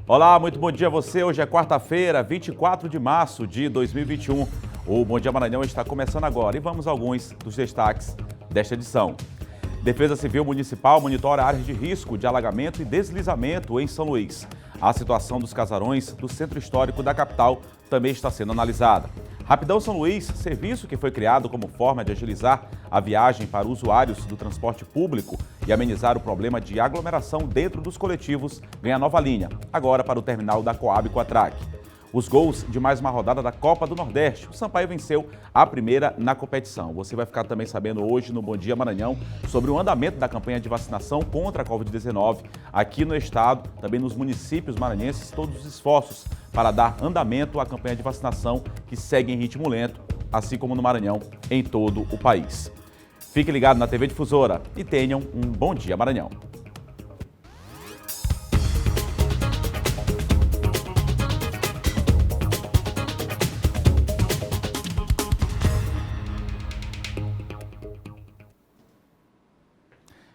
Olá, muito bom dia a você. Hoje é quarta-feira, 24 de março de 2021. O Bom Dia Maranhão está começando agora e vamos a alguns dos destaques desta edição. Defesa Civil Municipal monitora áreas de risco de alagamento e deslizamento em São Luís. A situação dos casarões do centro histórico da capital também está sendo analisada. Rapidão São Luís, serviço que foi criado como forma de agilizar a viagem para usuários do transporte público e amenizar o problema de aglomeração dentro dos coletivos, ganha nova linha, agora para o terminal da Coab Quatrac. Os gols de mais uma rodada da Copa do Nordeste. O Sampaio venceu a primeira na competição. Você vai ficar também sabendo hoje no Bom Dia Maranhão sobre o andamento da campanha de vacinação contra a Covid-19 aqui no estado, também nos municípios maranhenses, todos os esforços para dar andamento à campanha de vacinação que segue em ritmo lento, assim como no Maranhão, em todo o país. Fique ligado na TV Difusora e tenham um bom dia Maranhão.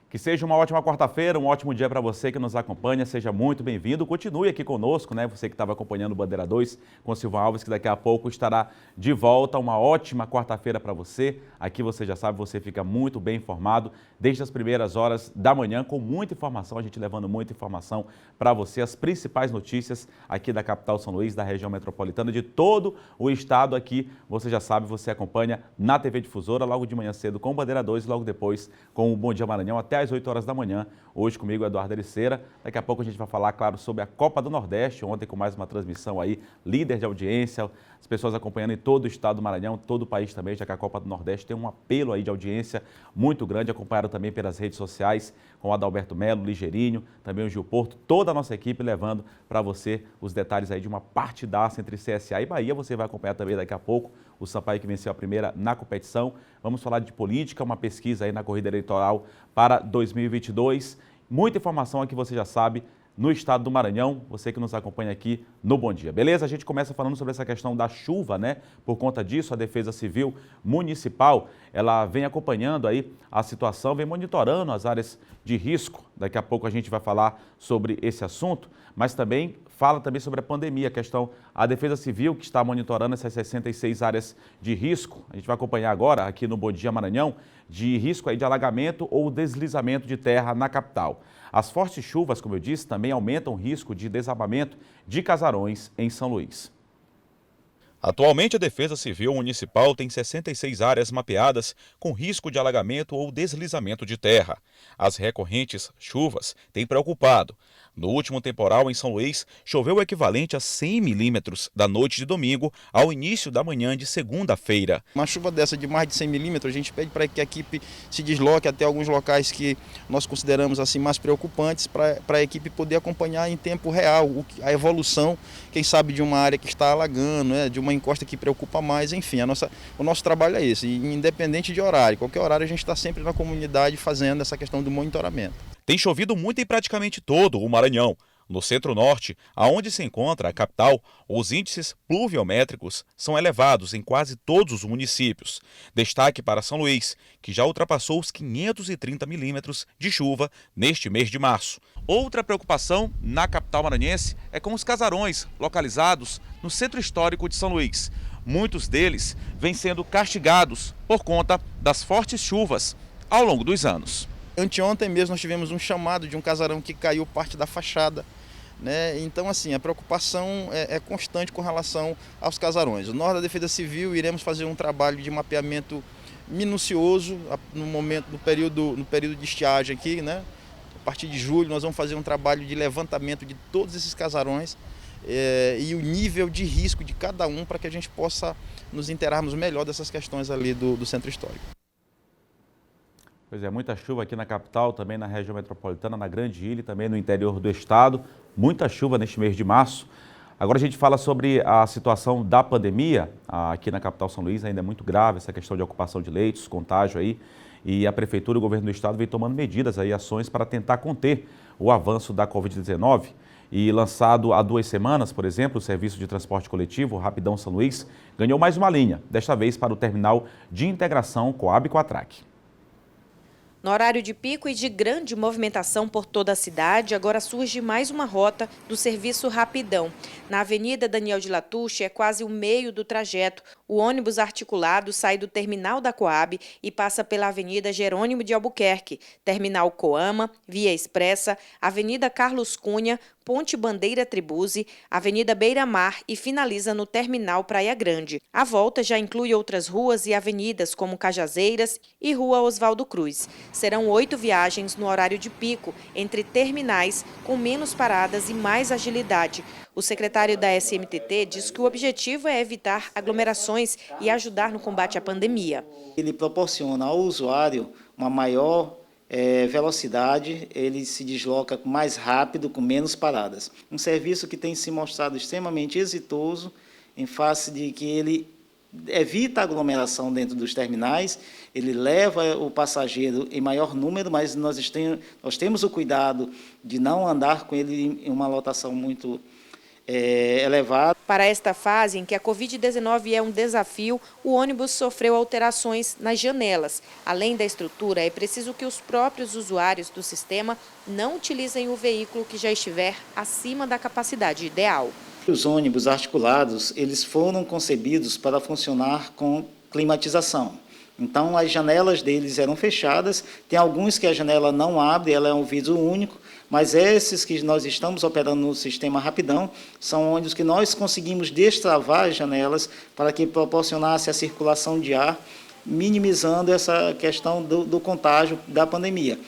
Que seja uma ótima quarta-feira, um ótimo dia para você que nos acompanha, seja muito bem-vindo. Continue aqui conosco, né? Você que estava acompanhando o Bandeira 2 com o Silvio Alves, que daqui a pouco estará de volta. Uma ótima quarta-feira para você. Aqui você já sabe, você fica muito bem informado desde as primeiras horas da manhã, com muita informação, a gente levando muita informação para você, as principais notícias aqui da capital São Luís, da região metropolitana, de todo o estado aqui. Você já sabe, você acompanha na TV Difusora, logo de manhã cedo com o Bandeira 2 e logo depois com o Bom Dia Maranhão, até às 8 horas da manhã. Hoje comigo, Eduardo Ericeira. Daqui a pouco a gente vai falar, claro, sobre a Copa do Nordeste. Ontem com mais uma transmissão aí, líder de audiência, as pessoas acompanhando em todo o estado do Maranhão, todo o país também, já que a Copa do Nordeste tem um apelo aí de audiência muito grande, acompanhado também pelas redes sociais, com o Adalberto Melo, Ligeirinho, também o Gil Porto, toda a nossa equipe levando para você os detalhes aí de uma partidaça entre CSA e Bahia. Você vai acompanhar também daqui a pouco o Sampaio que venceu a primeira na competição. Vamos falar de política, uma pesquisa aí na corrida eleitoral para 2022. Muita informação aqui, você já sabe, no estado do Maranhão, você que nos acompanha aqui no Bom Dia. Beleza? A gente começa falando sobre essa questão da chuva, né? Por conta disso, a Defesa Civil Municipal, ela vem acompanhando aí a situação, vem monitorando as áreas de risco. Daqui a pouco a gente vai falar sobre esse assunto, mas também fala também sobre a pandemia, a Defesa Civil que está monitorando essas 66 áreas de risco. A gente vai acompanhar agora aqui no Bom Dia Maranhão, de risco aí de alagamento ou deslizamento de terra na capital. As fortes chuvas, como eu disse, também aumentam o risco de desabamento de casarões em São Luís. Atualmente, a Defesa Civil Municipal tem 66 áreas mapeadas com risco de alagamento ou deslizamento de terra. As recorrentes chuvas têm preocupado. No último temporal em São Luís, choveu o equivalente a 100 milímetros da noite de domingo ao início da manhã de segunda-feira. Uma chuva dessa de mais de 100 milímetros, a gente pede para que a equipe se desloque até alguns locais que nós consideramos assim mais preocupantes para a equipe poder acompanhar em tempo real a evolução, quem sabe, de uma área que está alagando, né, de uma encosta que preocupa mais, enfim, o nosso trabalho é esse, e independente de horário, qualquer horário a gente está sempre na comunidade fazendo essa questão do monitoramento. Tem chovido muito em praticamente todo o Maranhão. No centro-norte, aonde se encontra a capital, os índices pluviométricos são elevados em quase todos os municípios. Destaque para São Luís, que já ultrapassou os 530 milímetros de chuva neste mês de março. Outra preocupação na capital maranhense é com os casarões localizados no centro histórico de São Luís. Muitos deles vêm sendo castigados por conta das fortes chuvas ao longo dos anos. Anteontem mesmo nós tivemos um chamado de um casarão que caiu parte da fachada, né? Então, assim, a preocupação é constante com relação aos casarões. Nós da Defesa Civil iremos fazer um trabalho de mapeamento minucioso no período de estiagem aqui, né? A partir de julho nós vamos fazer um trabalho de levantamento de todos esses casarões e o nível de risco de cada um para que a gente possa nos inteirarmos melhor dessas questões ali do centro histórico. Pois é, muita chuva aqui na capital, também na região metropolitana, na Grande Ilha e também no interior do estado. Muita chuva neste mês de março. Agora a gente fala sobre a situação da pandemia. Aqui na capital São Luís ainda é muito grave essa questão de ocupação de leitos, contágio aí. E a Prefeitura e o Governo do Estado vem tomando medidas aí, ações para tentar conter o avanço da Covid-19. E lançado há 2 semanas, por exemplo, o serviço de transporte coletivo, Rapidão São Luís, ganhou mais uma linha, desta vez para o terminal de integração Coab Quatrac. No horário de pico e de grande movimentação por toda a cidade, agora surge mais uma rota do serviço Rapidão. Na Avenida Daniel de Latouche é quase o meio do trajeto. O ônibus articulado sai do terminal da Coab e passa pela Avenida Jerônimo de Albuquerque, Terminal Coama, Via Expressa, Avenida Carlos Cunha, Ponte Bandeira Tribuzzi, Avenida Beira-Mar e finaliza no Terminal Praia Grande. A volta já inclui outras ruas e avenidas como Cajazeiras e Rua Oswaldo Cruz. Serão 8 viagens no horário de pico, entre terminais, com menos paradas e mais agilidade. O secretário da SMTT diz que o objetivo é evitar aglomerações e ajudar no combate à pandemia. Ele proporciona ao usuário uma maior velocidade, ele se desloca mais rápido, com menos paradas. Um serviço que tem se mostrado extremamente exitoso, em face de que ele evita a aglomeração dentro dos terminais, ele leva o passageiro em maior número, mas nós temos o cuidado de não andar com ele em uma lotação muito elevada. Para esta fase, em que a Covid-19 é um desafio, o ônibus sofreu alterações nas janelas. Além da estrutura, é preciso que os próprios usuários do sistema não utilizem o veículo que já estiver acima da capacidade ideal. Os ônibus articulados, eles foram concebidos para funcionar com climatização. Então, as janelas deles eram fechadas, tem alguns que a janela não abre, ela é um vidro único, mas esses que nós estamos operando no sistema Rapidão são ônibus que nós conseguimos destravar as janelas para que proporcionasse a circulação de ar, minimizando essa questão do contágio da pandemia.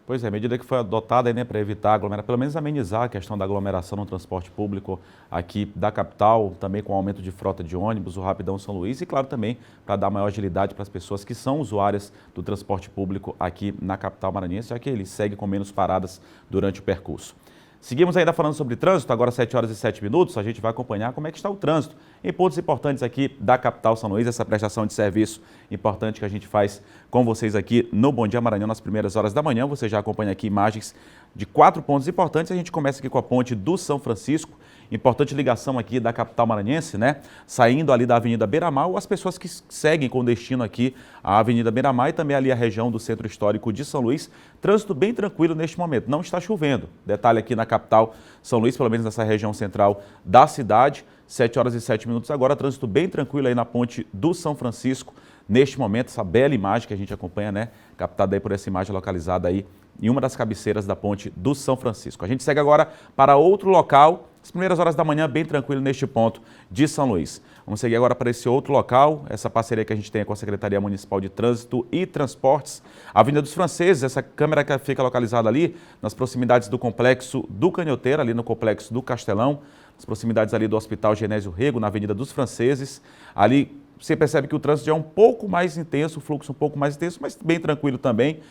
Pois é, a medida que foi adotada para evitar aglomeração, pelo menos amenizar a questão da aglomeração no transporte público aqui da capital, também com o aumento de frota de ônibus, o Rapidão São Luís e, claro, também para dar maior agilidade para as pessoas que são usuárias do transporte público aqui na capital maranhense, já que ele segue com menos paradas durante o percurso. Seguimos ainda falando sobre trânsito, agora 7 horas e 7 minutos, a gente vai acompanhar como é que está o trânsito em pontos importantes aqui da capital São Luís, essa prestação de serviço importante que a gente faz com vocês aqui no Bom Dia Maranhão nas primeiras horas da manhã. Você já acompanha aqui imagens de 4 pontos importantes, a gente começa aqui com a ponte do São Francisco, importante ligação aqui da capital maranhense, né? Saindo ali da Avenida Beira-Mar, ou as pessoas que seguem com destino aqui à Avenida Beira-Mar e também ali a região do Centro Histórico de São Luís. Trânsito bem tranquilo neste momento, não está chovendo. Detalhe aqui na capital São Luís, pelo menos nessa região central da cidade, 7 horas e 7 minutos agora, trânsito bem tranquilo aí na ponte do São Francisco. Neste momento, essa bela imagem que a gente acompanha, né? Captada aí por essa imagem localizada aí em uma das cabeceiras da ponte do São Francisco. A gente segue agora para outro local, as primeiras horas da manhã, bem tranquilo neste ponto de São Luís. Vamos seguir agora para esse outro local, essa parceria que a gente tem com a Secretaria Municipal de Trânsito e Transportes. Avenida dos Franceses, essa câmera que fica localizada ali nas proximidades do Complexo do Canhoteiro, ali no Complexo do Castelão, nas proximidades ali do Hospital Genésio Rego, na Avenida dos Franceses. Ali você percebe que o trânsito já é um pouco mais intenso, o fluxo um pouco mais intenso, mas bem tranquilo também,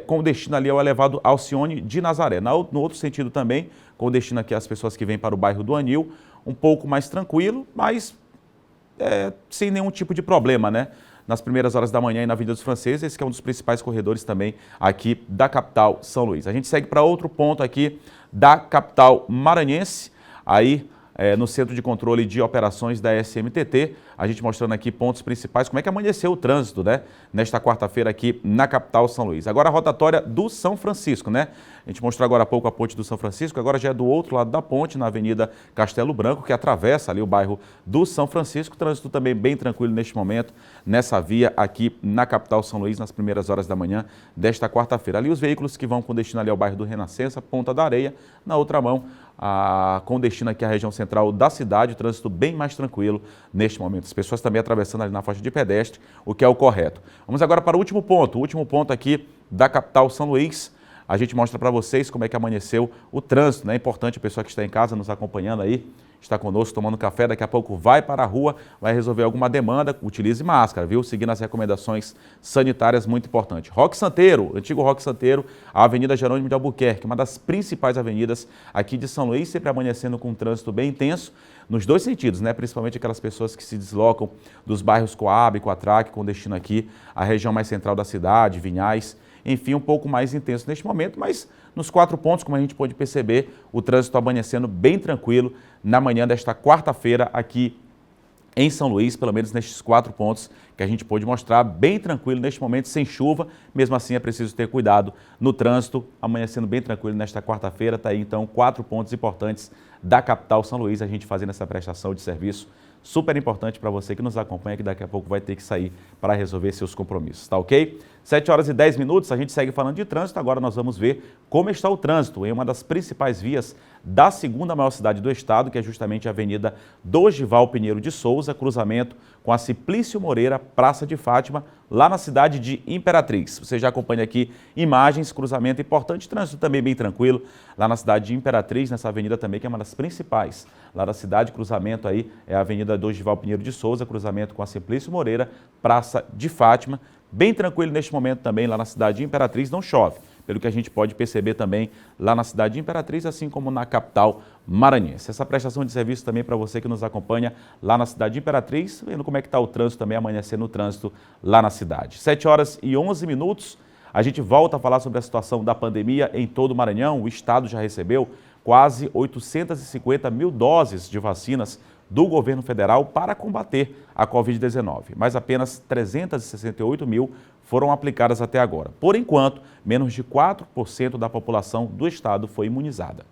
com o destino ali ao elevado Alcione de Nazaré. No outro sentido também, com o destino aqui às pessoas que vêm para o bairro do Anil, um pouco mais tranquilo, mas sem nenhum tipo de problema, né? Nas primeiras horas da manhã e na Avenida dos Franceses, esse que é um dos principais corredores também aqui da capital São Luís. A gente segue para outro ponto aqui da capital maranhense, aí no Centro de Controle de Operações da SMTT, a gente mostrando aqui pontos principais, como é que amanheceu o trânsito, né? Nesta quarta-feira aqui na capital São Luís. Agora a rotatória do São Francisco, né? A gente mostrou agora há pouco a ponte do São Francisco, agora já é do outro lado da ponte, na Avenida Castelo Branco, que atravessa ali o bairro do São Francisco. Trânsito também bem tranquilo neste momento, nessa via aqui na capital São Luís, nas primeiras horas da manhã desta quarta-feira. Ali os veículos que vão com destino ali ao bairro do Renascença, Ponta da Areia, na outra mão, com destino aqui à região central da cidade, trânsito bem mais tranquilo neste momento. As pessoas também atravessando ali na faixa de pedestre, o que é o correto. Vamos agora para o último ponto aqui da capital São Luís. A gente mostra para vocês como é que amanheceu o trânsito, né? É importante a pessoa que está em casa nos acompanhando aí, está conosco tomando café, daqui a pouco vai para a rua, vai resolver alguma demanda, utilize máscara, viu? Seguindo as recomendações sanitárias, muito importante. Roque Santeiro, antigo Roque Santeiro, a Avenida Jerônimo de Albuquerque, uma das principais avenidas aqui de São Luís, sempre amanhecendo com um trânsito bem intenso, nos dois sentidos, né? Principalmente aquelas pessoas que se deslocam dos bairros Coab, Coatrac, com destino aqui à região mais central da cidade, Vinhais, enfim, um pouco mais intenso neste momento, mas nos 4 pontos, como a gente pôde perceber, o trânsito amanhecendo bem tranquilo na manhã desta quarta-feira aqui em São Luís, pelo menos nestes 4 pontos que a gente pôde mostrar, bem tranquilo neste momento, sem chuva. Mesmo assim, é preciso ter cuidado no trânsito, amanhecendo bem tranquilo nesta quarta-feira. Está aí, então, 4 pontos importantes da capital São Luís, a gente fazendo essa prestação de serviço super importante para você que nos acompanha, que daqui a pouco vai ter que sair para resolver seus compromissos, tá ok? 7h10, a gente segue falando de trânsito, agora nós vamos ver como está o trânsito em uma das principais vias da segunda maior cidade do estado, que é justamente a Avenida Dorival Pinheiro de Souza, cruzamento com a Simplício Moreira, Praça de Fátima, lá na cidade de Imperatriz. Você já acompanha aqui imagens, cruzamento importante, trânsito também bem tranquilo, lá na cidade de Imperatriz, nessa avenida também, que é uma das principais lá da cidade, cruzamento aí é a Avenida Dorival Pinheiro de Souza, cruzamento com a Simplício Moreira, Praça de Fátima, bem tranquilo neste momento também lá na cidade de Imperatriz, não chove, pelo que a gente pode perceber também lá na cidade de Imperatriz, assim como na capital maranhense. Essa prestação de serviço também para você que nos acompanha lá na cidade de Imperatriz, vendo como é que está o trânsito também, amanhecer no trânsito lá na cidade. 7h11, a gente volta a falar sobre a situação da pandemia em todo o Maranhão. O estado já recebeu quase 850 mil doses de vacinas do governo federal para combater a Covid-19, mas apenas 368 mil foram aplicadas até agora. Por enquanto, menos de 4% da população do estado foi imunizada.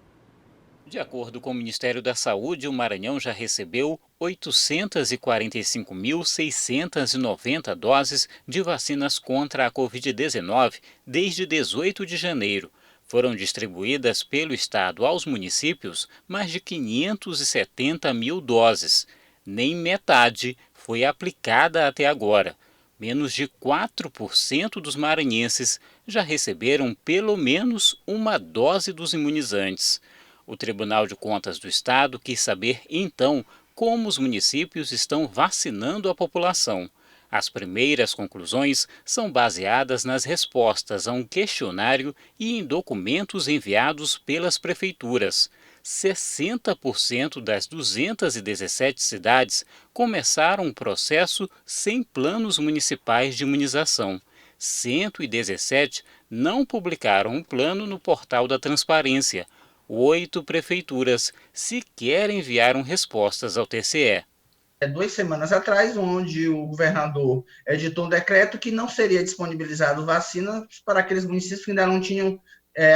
De acordo com o Ministério da Saúde, o Maranhão já recebeu 845.690 doses de vacinas contra a Covid-19 desde 18 de janeiro. Foram distribuídas pelo estado aos municípios mais de 570 mil doses. Nem metade foi aplicada até agora. Menos de 4% dos maranhenses já receberam pelo menos uma dose dos imunizantes. O Tribunal de Contas do Estado quis saber, então, como os municípios estão vacinando a população. As primeiras conclusões são baseadas nas respostas a um questionário e em documentos enviados pelas prefeituras. 60% das 217 cidades começaram o processo sem planos municipais de imunização. 117 não publicaram um plano no portal da transparência. 8 prefeituras sequer enviaram respostas ao TCE. 2 semanas atrás, onde o governador editou um decreto que não seria disponibilizado vacina para aqueles municípios que ainda não tinham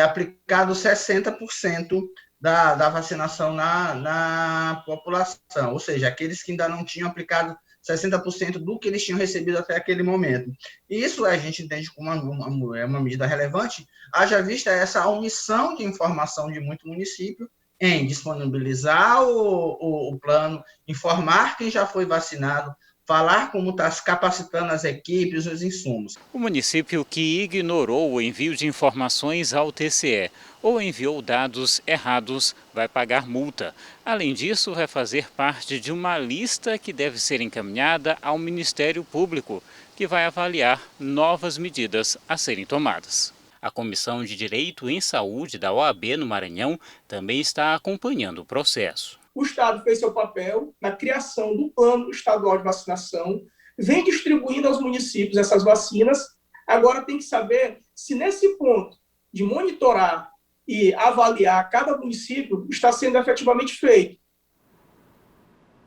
aplicado 60% da vacinação na população, ou seja, aqueles que ainda não tinham aplicado 60% do que eles tinham recebido até aquele momento. E isso a gente entende como uma medida relevante, haja vista essa omissão de informação de muito município em disponibilizar o plano, informar quem já foi vacinado, falar como está se capacitando as equipes, os insumos. O município que ignorou o envio de informações ao TCE ou enviou dados errados vai pagar multa. Além disso, vai fazer parte de uma lista que deve ser encaminhada ao Ministério Público, que vai avaliar novas medidas a serem tomadas. A Comissão de Direito em Saúde da OAB no Maranhão também está acompanhando o processo. O Estado fez seu papel na criação do Plano Estadual de Vacinação, vem distribuindo aos municípios essas vacinas. Agora tem que saber se nesse ponto de monitorar e avaliar cada município está sendo efetivamente feito.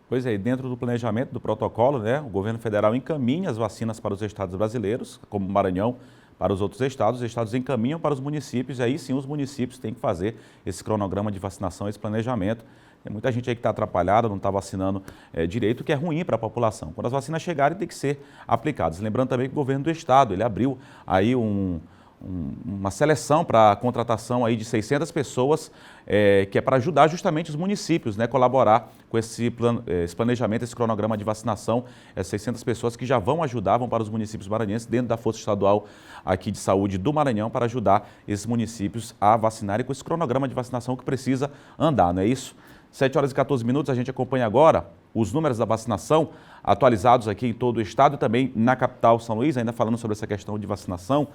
Pois é, dentro do planejamento do protocolo, né, o governo federal encaminha as vacinas para os estados brasileiros, como o Maranhão, para os outros estados. Os estados encaminham para os municípios, e aí sim os municípios têm que fazer esse cronograma de vacinação, esse planejamento. Tem muita gente aí que está atrapalhada, não está vacinando direito, o que é ruim para a população. Quando as vacinas chegarem, tem que ser aplicadas. Lembrando também que o governo do estado, ele abriu aí uma seleção para a contratação aí de 600 pessoas, que é para ajudar justamente os municípios, né, colaborar com esse planejamento, esse cronograma de vacinação. 600 pessoas que já vão ajudar, vão para os municípios maranhenses, dentro da Força Estadual aqui de Saúde do Maranhão, para ajudar esses municípios a vacinarem com esse cronograma de vacinação que precisa andar, não é isso? 7h14, a gente acompanha agora os números da vacinação atualizados aqui em todo o estado e também na capital São Luís, ainda falando sobre essa questão de vacinação.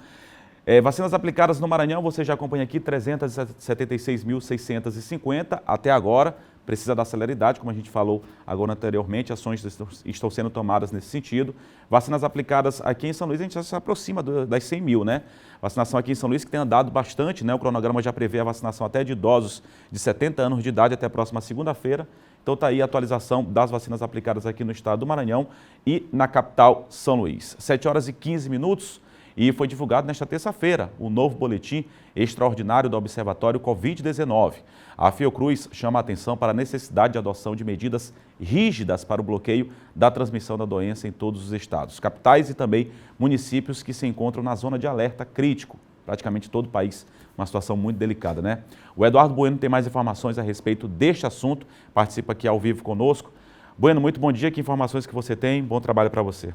Vacinas aplicadas no Maranhão, você já acompanha aqui, 376.650 até agora. Precisa da celeridade, como a gente falou agora anteriormente, ações estão sendo tomadas nesse sentido. Vacinas aplicadas aqui em São Luís, a gente já se aproxima das 100 mil, né? Vacinação aqui em São Luís que tem andado bastante, né? O cronograma já prevê a vacinação até de idosos de 70 anos de idade até a próxima segunda-feira. Então está aí a atualização das vacinas aplicadas aqui no estado do Maranhão e na capital São Luís. 7h15. E foi divulgado nesta terça-feira o novo boletim extraordinário do Observatório Covid-19. A Fiocruz chama a atenção para a necessidade de adoção de medidas rígidas para o bloqueio da transmissão da doença em todos os estados, capitais e também municípios que se encontram na zona de alerta crítico, praticamente todo o país, uma situação muito delicada, né? O Eduardo Bueno tem mais informações a respeito deste assunto, participa aqui ao vivo conosco. Bueno, muito bom dia, que informações que você tem? Bom trabalho para você.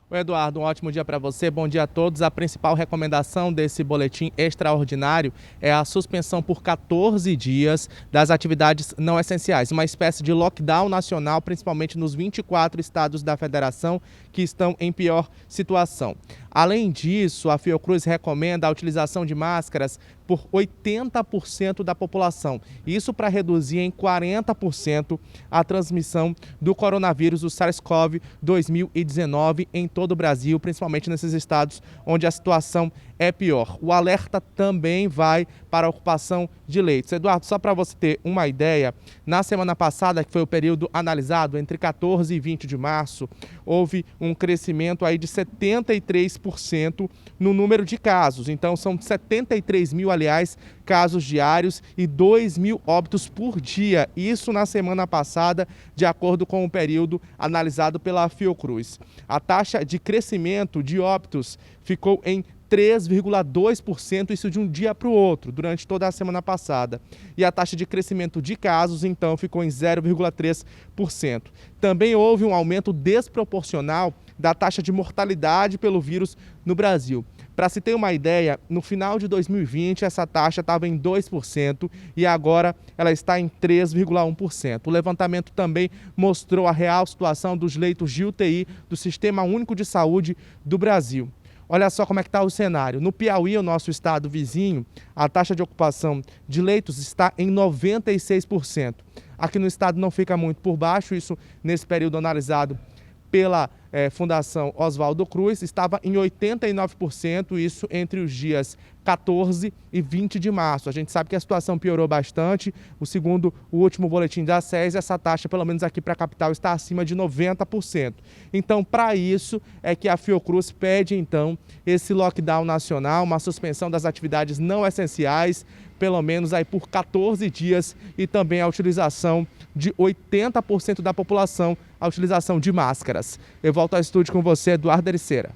Oi, Eduardo, um ótimo dia para você, bom dia a todos. A principal recomendação desse boletim extraordinário é a suspensão por 14 dias das atividades não essenciais, uma espécie de lockdown nacional, principalmente nos 24 estados da federação que estão em pior situação. Além disso, a Fiocruz recomenda a utilização de máscaras por 80% da população. Isso para reduzir em 40% a transmissão do coronavírus, o SARS-CoV 2019 em todo o Brasil, principalmente nesses estados onde a situação é pior. O alerta também vai para a ocupação de leitos. Eduardo, só para você ter uma ideia, na semana passada, que foi o período analisado, entre 14 e 20 de março, houve um crescimento aí de 73% no número de casos. Então, são 73 mil, aliás, casos diários e 2 mil óbitos por dia. Isso na semana passada, de acordo com o período analisado pela Fiocruz. A taxa de crescimento de óbitos ficou em 3,2%, isso de um dia para o outro, durante toda a semana passada. E a taxa de crescimento de casos, então, ficou em 0,3%. Também houve um aumento desproporcional da taxa de mortalidade pelo vírus no Brasil. Para se ter uma ideia, no final de 2020 essa taxa estava em 2% e agora ela está em 3,1%. O levantamento também mostrou a real situação dos leitos de UTI do Sistema Único de Saúde do Brasil. Olha só como é que está o cenário. No Piauí, o nosso estado vizinho, a taxa de ocupação de leitos está em 96%. Aqui no estado não fica muito por baixo, isso nesse período analisado pela Fundação Oswaldo Cruz, estava em 89%, isso entre os dias 14 e 20 de março. A gente sabe que a situação piorou bastante. Segundo o último boletim da SES, essa taxa, pelo menos aqui para a capital, está acima de 90%. Então, para isso é que a Fiocruz pede, então, esse lockdown nacional, uma suspensão das atividades não essenciais, pelo menos aí por 14 dias, e também a utilização de 80% da população, a utilização de máscaras. Eu volto ao estúdio com você, Eduardo Ericeira.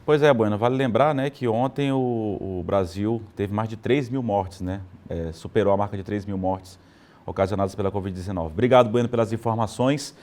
Pois é, Bueno, vale lembrar, né, que ontem o Brasil teve mais de 3 mil mortes, né? Superou a marca de 3 mil mortes ocasionadas pela Covid-19. Obrigado, Bueno, pelas informações.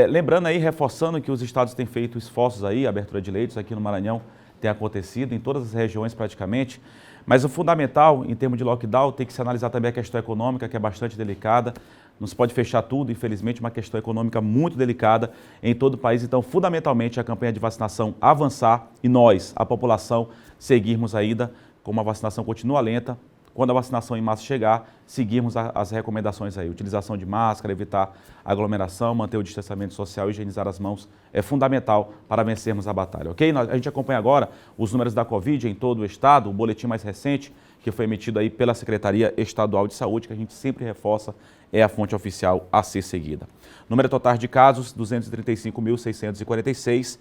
Lembrando aí, reforçando que os estados têm feito esforços aí, a abertura de leitos aqui no Maranhão tem acontecido em todas as regiões praticamente, mas o fundamental em termos de lockdown tem que se analisar também a questão econômica, que é bastante delicada. Não se pode fechar tudo, infelizmente, uma questão econômica muito delicada em todo o país. Então, fundamentalmente, a campanha de vacinação avançar e nós, a população, seguirmos ainda, como a vacinação continua lenta. Quando a vacinação em massa chegar, seguirmos as recomendações aí. Utilização de máscara, evitar aglomeração, manter o distanciamento social, higienizar as mãos é fundamental para vencermos a batalha, ok? A gente acompanha agora os números da Covid em todo o estado, o boletim mais recente, que foi emitido aí pela Secretaria Estadual de Saúde, que a gente sempre reforça, é a fonte oficial a ser seguida. Número total de casos, 235.646.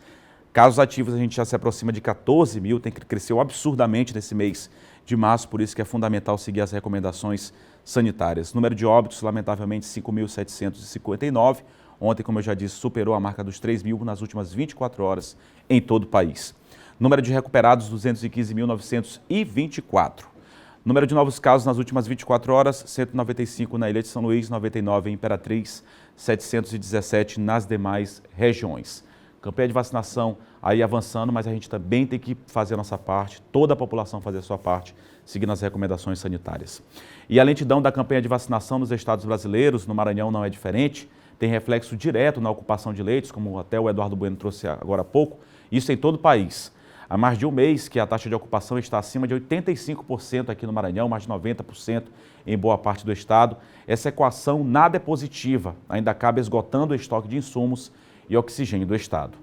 Casos ativos, a gente já se aproxima de 14 mil, cresceu absurdamente nesse mês de março, por isso que é fundamental seguir as recomendações sanitárias. Número de óbitos, lamentavelmente, 5.759. Ontem, como eu já disse, superou a marca dos 3 mil nas últimas 24 horas em todo o país. Número de recuperados, 215.924. Número de novos casos nas últimas 24 horas, 195 na Ilha de São Luís, 99 em Imperatriz, 717 nas demais regiões. Campanha de vacinação aí avançando, mas a gente também tem que fazer a nossa parte, toda a população fazer a sua parte, seguindo as recomendações sanitárias. E a lentidão da campanha de vacinação nos estados brasileiros, no Maranhão não é diferente, tem reflexo direto na ocupação de leitos, como até o Eduardo Bueno trouxe agora há pouco, isso em todo o país. Há mais de um mês que a taxa de ocupação está acima de 85% aqui no Maranhão, mais de 90% em boa parte do estado. Essa equação nada é positiva, ainda acaba esgotando o estoque de insumos e oxigênio do estado.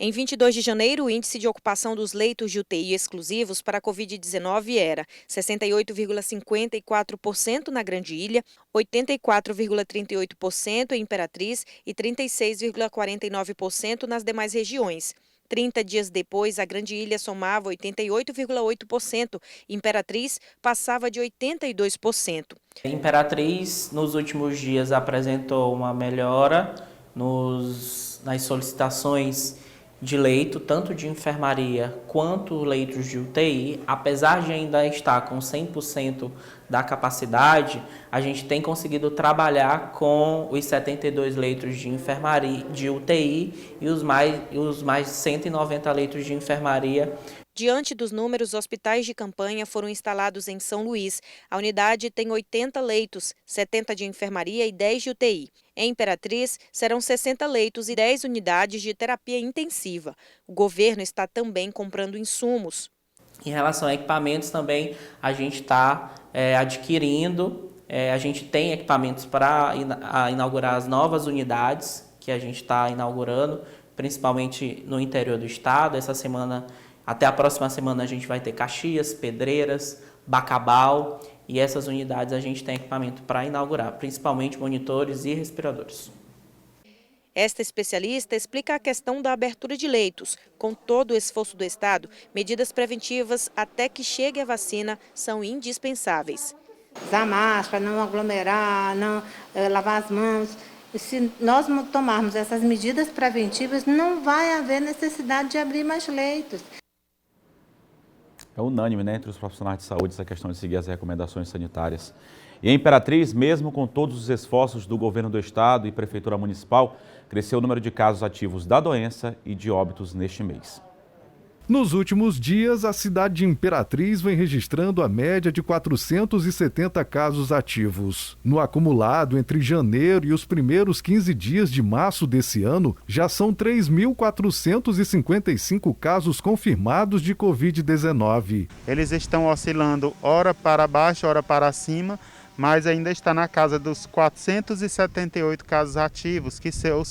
Em 22 de janeiro, o índice de ocupação dos leitos de UTI exclusivos para a Covid-19 era 68,54% na Grande Ilha, 84,38% em Imperatriz e 36,49% nas demais regiões. 30 dias depois, a Grande Ilha somava 88,8%, Imperatriz passava de 82%. Imperatriz, nos últimos dias, apresentou uma melhora nas solicitações de leito, tanto de enfermaria quanto leitos de UTI. Apesar de ainda estar com 100% da capacidade, a gente tem conseguido trabalhar com os 72 leitos de enfermaria, de UTI e os mais 190 leitos de enfermaria. Diante dos números, hospitais de campanha foram instalados em São Luís. A unidade tem 80 leitos, 70 de enfermaria e 10 de UTI. Em Imperatriz, serão 60 leitos e 10 unidades de terapia intensiva. O governo está também comprando insumos. Em relação a equipamentos também, a gente está adquirindo, a gente tem equipamentos para inaugurar as novas unidades que a gente está inaugurando, principalmente no interior do estado. Essa semana, até a próxima semana, a gente vai ter Caxias, Pedreiras, Bacabal, e essas unidades a gente tem equipamento para inaugurar, principalmente monitores e respiradores. Esta especialista explica a questão da abertura de leitos. Com todo o esforço do Estado, medidas preventivas até que chegue a vacina são indispensáveis. Usar máscara, não aglomerar, não lavar as mãos. Se nós não tomarmos essas medidas preventivas, não vai haver necessidade de abrir mais leitos. É unânime, né, entre os profissionais de saúde essa questão de seguir as recomendações sanitárias. E em Imperatriz, mesmo com todos os esforços do governo do estado e prefeitura municipal, cresceu o número de casos ativos da doença e de óbitos neste mês. Nos últimos dias, a cidade de Imperatriz vem registrando a média de 470 casos ativos. No acumulado entre janeiro e os primeiros 15 dias de março desse ano, já são 3.455 casos confirmados de Covid-19. Eles estão oscilando ora para baixo, ora para cima, mas ainda está na casa dos 478 casos ativos, que são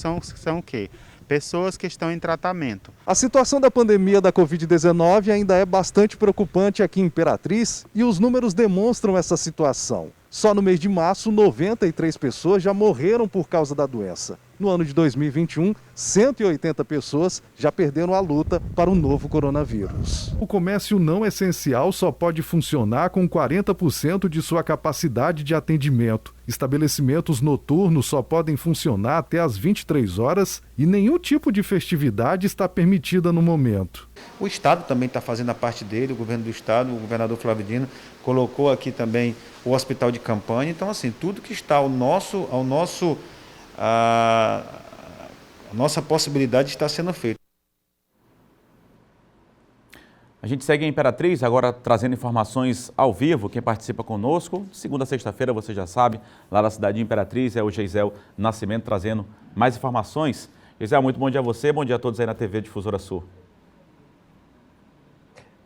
o quê? Pessoas que estão em tratamento. A situação da pandemia da Covid-19 ainda é bastante preocupante aqui em Imperatriz e os números demonstram essa situação. Só no mês de março, 93 pessoas já morreram por causa da doença. No ano de 2021, 180 pessoas já perderam a luta para o novo coronavírus. O comércio não essencial só pode funcionar com 40% de sua capacidade de atendimento. Estabelecimentos noturnos só podem funcionar até às 23 horas e nenhum tipo de festividade está permitida no momento. O Estado também está fazendo a parte dele, o governo do Estado, o governador Flávio Dino colocou aqui também o hospital de campanha. Então, assim, tudo que está a nossa possibilidade está sendo feita. A gente segue em Imperatriz, agora trazendo informações ao vivo. Quem participa conosco, segunda a sexta-feira, você já sabe, lá na cidade de Imperatriz, é o Geisel Nascimento trazendo mais informações. Geisel, muito bom dia a você, bom dia a todos aí na TV Difusora Sul.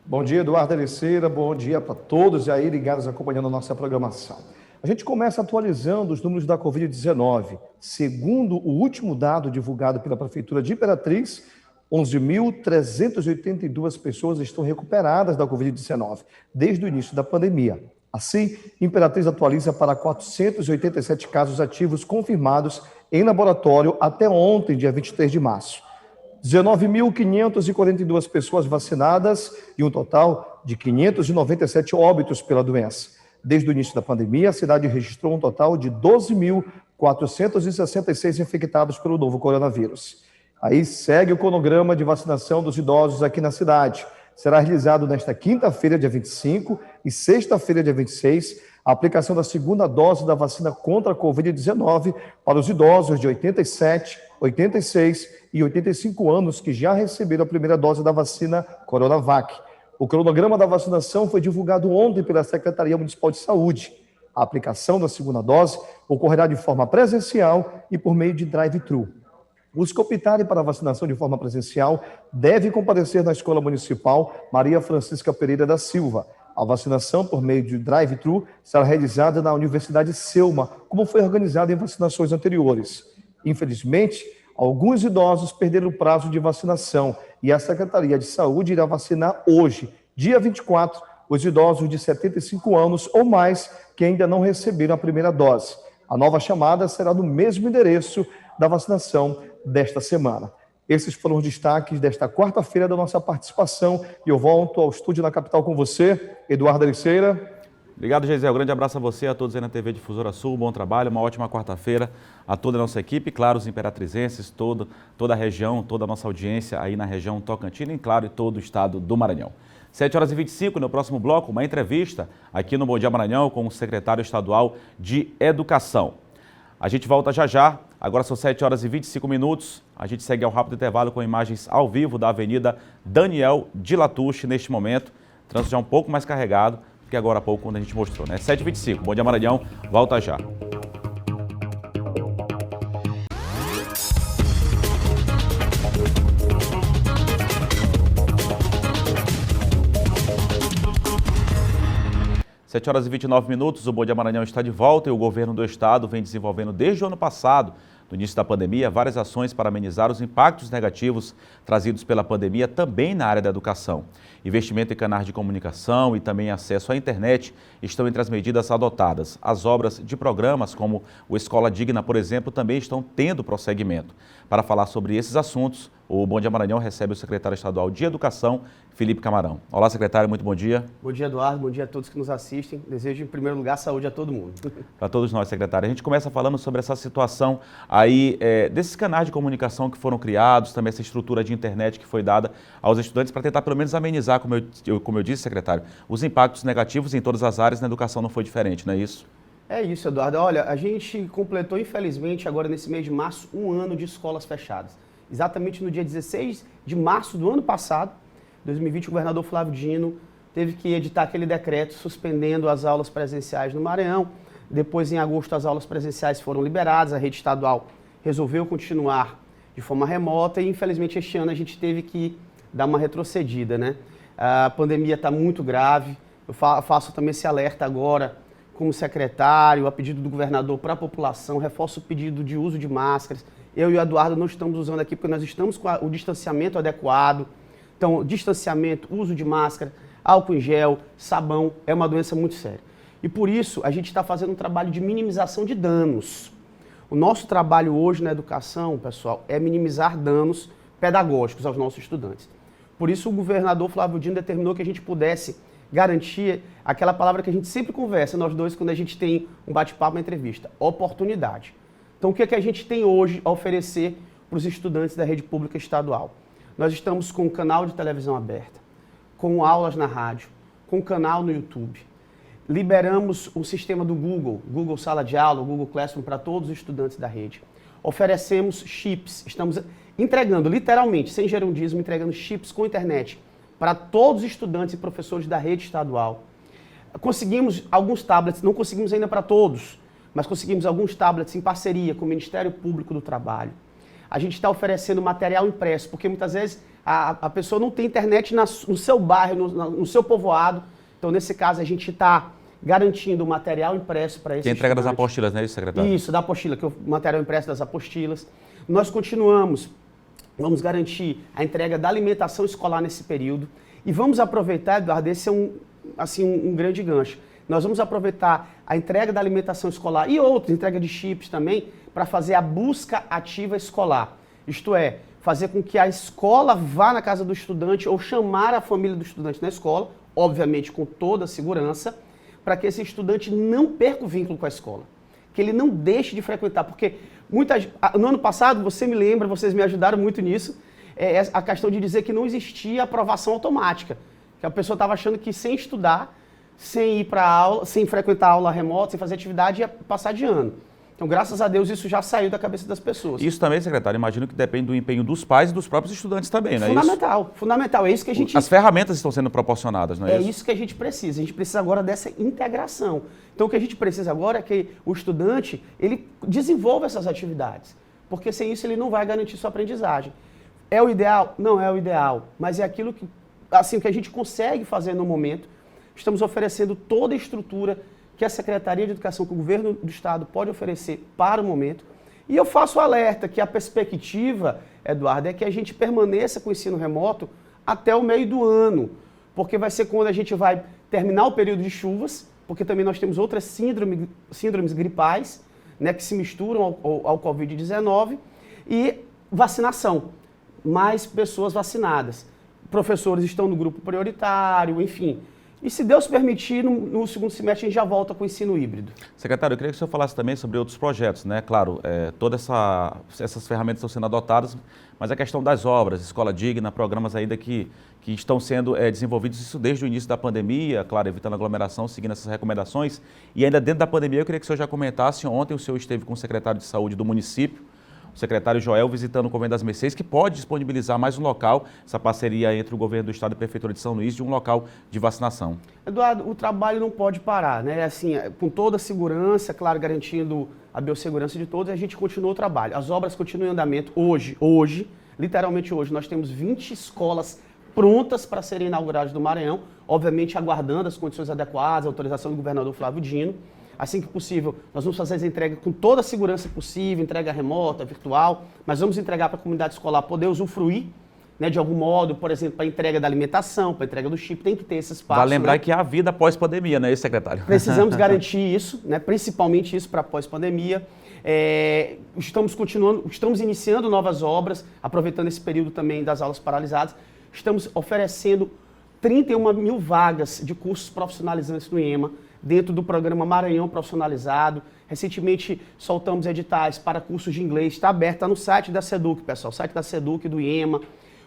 Bom dia, Eduardo Aleceira, bom dia para todos aí ligados acompanhando a nossa programação. A gente começa atualizando os números da Covid-19. Segundo o último dado divulgado pela Prefeitura de Imperatriz, 11.382 pessoas estão recuperadas da Covid-19 desde o início da pandemia. Assim, Imperatriz atualiza para 487 casos ativos confirmados em laboratório até ontem, dia 23 de março. 19.542 pessoas vacinadas e um total de 597 óbitos pela doença. Desde o início da pandemia, a cidade registrou um total de 12.466 infectados pelo novo coronavírus. Aí segue o cronograma de vacinação dos idosos aqui na cidade. Será realizado nesta quinta-feira, dia 25, e sexta-feira, dia 26, a aplicação da segunda dose da vacina contra a Covid-19 para os idosos de 87, 86 e 85 anos que já receberam a primeira dose da vacina Coronavac. O cronograma da vacinação foi divulgado ontem pela Secretaria Municipal de Saúde. A aplicação da segunda dose ocorrerá de forma presencial e por meio de drive-thru. Os que optarem para a vacinação de forma presencial devem comparecer na Escola Municipal Maria Francisca Pereira da Silva. A vacinação por meio de drive-thru será realizada na Universidade Selma, como foi organizada em vacinações anteriores. Infelizmente, alguns idosos perderam o prazo de vacinação e a Secretaria de Saúde irá vacinar hoje, dia 24, os idosos de 75 anos ou mais que ainda não receberam a primeira dose. A nova chamada será no mesmo endereço da vacinação desta semana. Esses foram os destaques desta quarta-feira da nossa participação e eu volto ao estúdio na capital com você, Eduardo Ericeira. Obrigado, Geisel. Um grande abraço a você, a todos aí na TV Difusora Sul. Bom trabalho, uma ótima quarta-feira a toda a nossa equipe, claro, os imperatrizenses, toda a região, toda a nossa audiência aí na região Tocantina e, claro, e todo o estado do Maranhão. 7h25, no próximo bloco, uma entrevista aqui no Bom Dia Maranhão com o secretário estadual de Educação. A gente volta já já, agora são 7h25, a gente segue ao rápido intervalo com imagens ao vivo da Avenida Daniel de Latouche neste momento. O trânsito já um pouco mais carregado, que agora há pouco quando a gente mostrou, né? 7h25, Bom Dia Maranhão, volta já. Sete horas e 29 minutos, o Bom Dia Maranhão está de volta e o governo do estado vem desenvolvendo desde o ano passado, no início da pandemia, várias ações para amenizar os impactos negativos trazidos pela pandemia também na área da educação. Investimento em canais de comunicação e também acesso à internet estão entre as medidas adotadas. As obras de programas como o Escola Digna, por exemplo, também estão tendo prosseguimento. Para falar sobre esses assuntos, o Bom Dia Maranhão recebe o secretário estadual de Educação, Felipe Camarão. Olá, secretário, muito bom dia. Bom dia, Eduardo. Bom dia a todos que nos assistem. Desejo, em primeiro lugar, saúde a todo mundo. Para todos nós, secretário. A gente começa falando sobre essa situação aí, desses canais de comunicação que foram criados, também essa estrutura de internet que foi dada aos estudantes para tentar, pelo menos, amenizar, como eu disse, secretário, os impactos negativos em todas as áreas. Na educação não foi diferente, não é isso? É isso, Eduardo. Olha, a gente completou, infelizmente, agora nesse mês de março, 1 ano de escolas fechadas. Exatamente no dia 16 de março do ano passado, 2020, o governador Flávio Dino teve que editar aquele decreto suspendendo as aulas presenciais no Maranhão. Depois, em agosto, as aulas presenciais foram liberadas, a rede estadual resolveu continuar de forma remota e, infelizmente, este ano a gente teve que dar uma retrocedida, né? A pandemia está muito grave, eu faço também esse alerta agora como secretário, a pedido do governador para a população, reforço o pedido de uso de máscaras. Eu e o Eduardo não estamos usando aqui porque nós estamos com o distanciamento adequado. Então, distanciamento, uso de máscara, álcool em gel, sabão, é uma doença muito séria. E por isso, a gente está fazendo um trabalho de minimização de danos. O nosso trabalho hoje na educação, pessoal, é minimizar danos pedagógicos aos nossos estudantes. Por isso, o governador Flávio Dino determinou que a gente pudesse garantir aquela palavra que a gente sempre conversa, nós dois, quando a gente tem um bate-papo, uma entrevista, oportunidade. Então, o que é que a gente tem hoje a oferecer para os estudantes da rede pública estadual? Nós estamos com um canal de televisão aberta, com aulas na rádio, com um canal no YouTube. Liberamos um sistema do Google Sala de Aula, o Google Classroom, para todos os estudantes da rede. Oferecemos chips, estamos entregando, literalmente, sem gerundismo, entregando chips com internet para todos os estudantes e professores da rede estadual. Conseguimos alguns tablets, não conseguimos ainda para todos, mas conseguimos alguns tablets em parceria com o Ministério Público do Trabalho. A gente está oferecendo material impresso, porque muitas vezes a pessoa não tem internet no seu bairro, no seu povoado. Então, nesse caso, a gente está garantindo o material impresso para esses Que é a entrega das apostilas, não é isso, secretário? Isso, da apostila, que é o material impresso das apostilas. Nós vamos garantir a entrega da alimentação escolar nesse período. E vamos aproveitar, Eduardo, esse é um grande gancho. Nós vamos aproveitar a entrega da alimentação escolar e outros, entrega de chips também, para fazer a busca ativa escolar. Isto é, fazer com que a escola vá na casa do estudante ou chamar a família do estudante na escola, obviamente com toda a segurança, para que esse estudante não perca o vínculo com a escola, que ele não deixe de frequentar, porque no ano passado, você me lembra, vocês me ajudaram muito nisso, a questão de dizer que não existia aprovação automática, que a pessoa estava achando que sem estudar, sem ir para aula, sem frequentar a aula remota, sem fazer atividade, ia passar de ano. Então, graças a Deus, isso já saiu da cabeça das pessoas. Isso também, secretário, imagino que depende do empenho dos pais e dos próprios estudantes também, não é isso? Fundamental. É isso que a gente... As ferramentas estão sendo proporcionadas, não é isso? É isso que a gente precisa. A gente precisa agora dessa integração. Então, o que a gente precisa agora é que o estudante, ele desenvolva essas atividades. porque sem isso ele não vai garantir sua aprendizagem. É o ideal? Não é o ideal, mas é aquilo que, assim, que a gente consegue fazer no momento. Estamos oferecendo toda a estrutura que a Secretaria de Educação, que o Governo do Estado pode oferecer para o momento. E eu faço o alerta que a perspectiva, Eduardo, é que a gente permaneça com o ensino remoto até o meio do ano, porque vai ser quando a gente vai terminar o período de chuvas, porque também nós temos outras síndromes gripais, né, que se misturam ao Covid-19, e vacinação, mais pessoas vacinadas. Professores estão no grupo prioritário, enfim. E se Deus permitir, no segundo semestre a gente já volta com o ensino híbrido. Secretário, eu queria que o senhor falasse também sobre outros projetos, né? Claro, todas essas ferramentas estão sendo adotadas, mas a questão das obras, Escola Digna, programas ainda que estão sendo desenvolvidos, isso desde o início da pandemia, claro, evitando aglomeração, seguindo essas recomendações. E ainda dentro da pandemia, eu queria que o senhor já comentasse, ontem o senhor esteve com o secretário de Saúde do município, o secretário Joel, visitando o Convento das Mercês, que pode disponibilizar mais um local, essa parceria entre o Governo do Estado e a Prefeitura de São Luís, de um local de vacinação. Eduardo, o trabalho não pode parar, né? Assim, com toda a segurança, claro, garantindo a biossegurança de todos, a gente continua o trabalho. As obras continuam em andamento hoje, literalmente hoje, nós temos 20 escolas prontas para serem inauguradas no Maranhão, obviamente aguardando as condições adequadas, a autorização do governador Flávio Dino. Assim que possível, nós vamos fazer as entregas com toda a segurança possível, entrega remota, virtual, mas vamos entregar para a comunidade escolar poder usufruir, né, de algum modo, por exemplo, para a entrega da alimentação, para a entrega do chip, tem que ter esse espaço. Vale lembrar, né? que há vida pós-pandemia, não é isso, secretário? Precisamos garantir isso, né, principalmente isso para pós-pandemia. Estamos iniciando novas obras, aproveitando esse período também das aulas paralisadas. Estamos oferecendo 31 mil vagas de cursos profissionalizantes no IEMA, dentro do programa Maranhão Profissionalizado. Recentemente soltamos editais para cursos de inglês, está aberto, está no site da SEDUC, pessoal, site da SEDUC, do IEMA.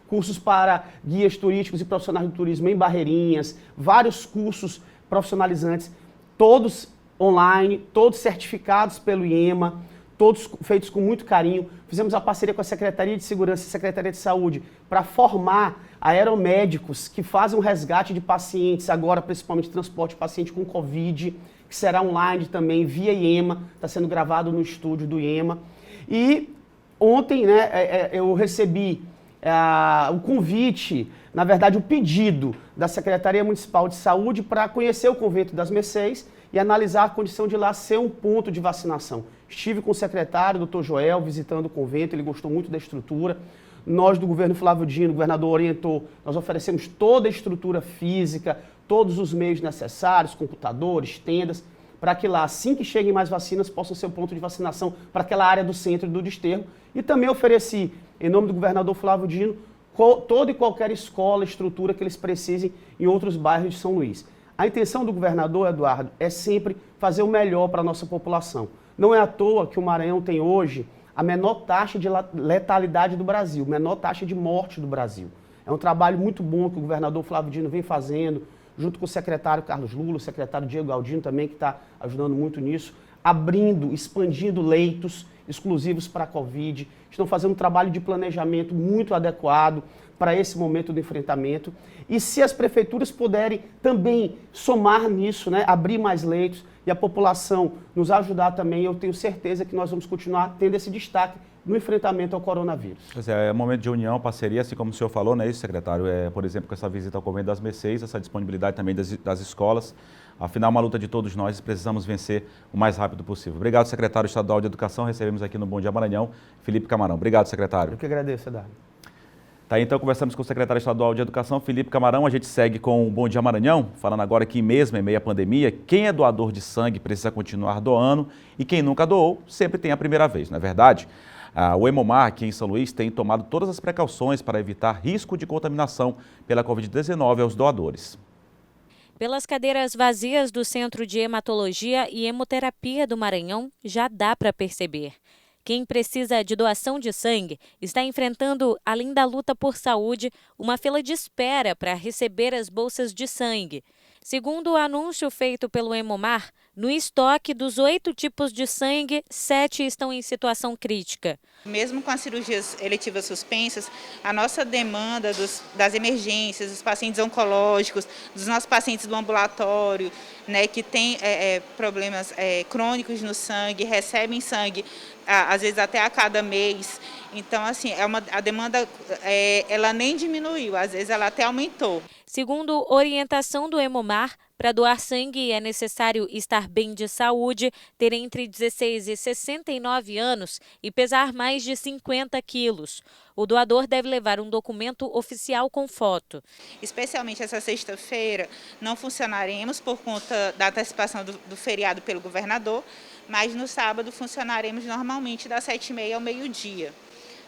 Cursos para guias turísticos e profissionais do turismo em Barreirinhas, vários cursos profissionalizantes, todos online, todos certificados pelo IEMA, todos feitos com muito carinho. Fizemos a parceria com a Secretaria de Segurança e a Secretaria de Saúde para formar aeromédicos que fazem um resgate de pacientes, agora principalmente transporte de paciente com Covid, que será online também, via IEMA, está sendo gravado no estúdio do IEMA. E ontem, né, eu recebi o convite, na verdade o pedido da Secretaria Municipal de Saúde para conhecer o Convento das Mercês e analisar a condição de lá ser um ponto de vacinação. Estive com o secretário, Dr. Joel, visitando o convento, ele gostou muito da estrutura. Nós do governo Flávio Dino, o governador orientou, nós oferecemos toda a estrutura física, todos os meios necessários, computadores, tendas, para que lá, assim que cheguem mais vacinas, possam ser um ponto de vacinação para aquela área do centro e do desterro. E também ofereci, em nome do governador Flávio Dino, toda e qualquer escola, estrutura que eles precisem em outros bairros de São Luís. A intenção do governador, Eduardo, é sempre fazer o melhor para a nossa população. Não é à toa que o Maranhão tem hoje a menor taxa de letalidade do Brasil, menor taxa de morte do Brasil. É um trabalho muito bom que o governador Flávio Dino vem fazendo, junto com o secretário Carlos Lula, o secretário Diego Galdino também, que está ajudando muito nisso, abrindo, expandindo leitos exclusivos para a Covid. Estão fazendo um trabalho de planejamento muito adequado para esse momento do enfrentamento. E se as prefeituras puderem também somar nisso, né, abrir mais leitos e a população nos ajudar também, eu tenho certeza que nós vamos continuar tendo esse destaque no enfrentamento ao coronavírus. É um momento de união, parceria, assim como o senhor falou, não é isso, secretário? Por exemplo, com essa visita ao Convento das Mercês, essa disponibilidade também das escolas. Afinal, uma luta de todos nós, precisamos vencer o mais rápido possível. Obrigado, secretário estadual de Educação. Recebemos aqui no Bom Dia Maranhão, Felipe Camarão. Obrigado, secretário. Eu que agradeço, Eduardo. Tá, então conversamos com o secretário estadual de Educação, Felipe Camarão. A gente segue com o Bom Dia Maranhão, falando agora que mesmo em meio à pandemia, quem é doador de sangue precisa continuar doando e quem nunca doou sempre tem a primeira vez, não é verdade? O Hemomar, aqui em São Luís, tem tomado todas as precauções para evitar risco de contaminação pela Covid-19 aos doadores. Pelas cadeiras vazias do Centro de Hematologia e Hemoterapia do Maranhão, já dá para perceber. Quem precisa de doação de sangue está enfrentando, além da luta por saúde, uma fila de espera para receber as bolsas de sangue. Segundo o anúncio feito pelo Hemomar, No estoque dos 8 tipos de sangue, 7 estão em situação crítica. Mesmo com as cirurgias eletivas suspensas, a nossa demanda das emergências, dos pacientes oncológicos, dos nossos pacientes do ambulatório, né, que têm problemas crônicos no sangue, recebem sangue, às vezes até a cada mês. Então, assim, a demanda ela nem diminuiu, às vezes ela até aumentou. Segundo orientação do Hemomar, para doar sangue é necessário estar bem de saúde, ter entre 16 e 69 anos e pesar mais de 50 quilos. O doador deve levar um documento oficial com foto. Especialmente essa sexta-feira, não funcionaremos por conta da antecipação do feriado pelo governador, mas no sábado funcionaremos normalmente das 7h30 ao meio-dia.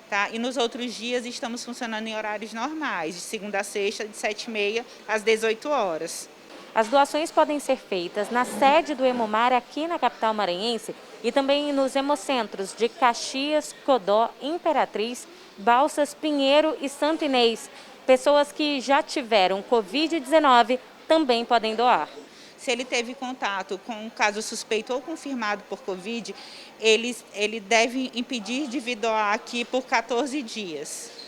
Tá? E nos outros dias estamos funcionando em horários normais, de segunda a sexta, de 7h30 às 18 horas. As doações podem ser feitas na sede do Hemomar aqui na capital maranhense e também nos hemocentros de Caxias, Codó, Imperatriz, Balsas, Pinheiro e Santo Inês. Pessoas que já tiveram Covid-19 também podem doar. Se ele teve contato com um caso suspeito ou confirmado por Covid, ele deve impedir de vir doar aqui por 14 dias.